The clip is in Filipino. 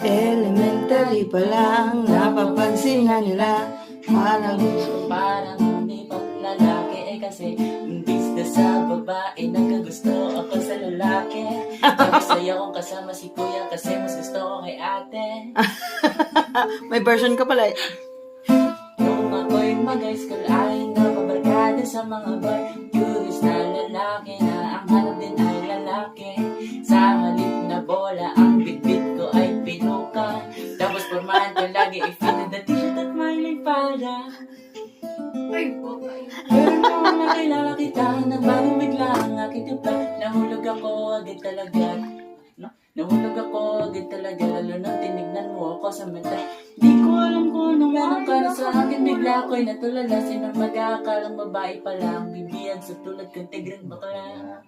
Elementary pa lang, napapansin na nila. Parang hindi pa lalaki kasi imbis na sa babae nagkagusto ako sa lalaki. Masaya kong kasama si kuya kasi mas gusto ko kay ate. may version ka pala. Nung ako'y mag-high school ay napabarkada sa mga bar. Curious na lalaki na ang hanap din ay lalaki. Sa halip na bola ang bitbit ko ay pinuka. Tapos pormahan ko lagi i-fit the t-shirt at my para. Pero nung nakilala kita, nagbago bigla ang aking timpla. Nahulog ako agad talaga. Nahulog ako agad talaga. Lalo nang tinignan mo ako sa mata. Di ko alam kung anong meron ka na sa akin. Bigla ako'y natulala. Sinang mag-aakalang babae pa lang. Bibiyag sa tulad kong tigrang bakla.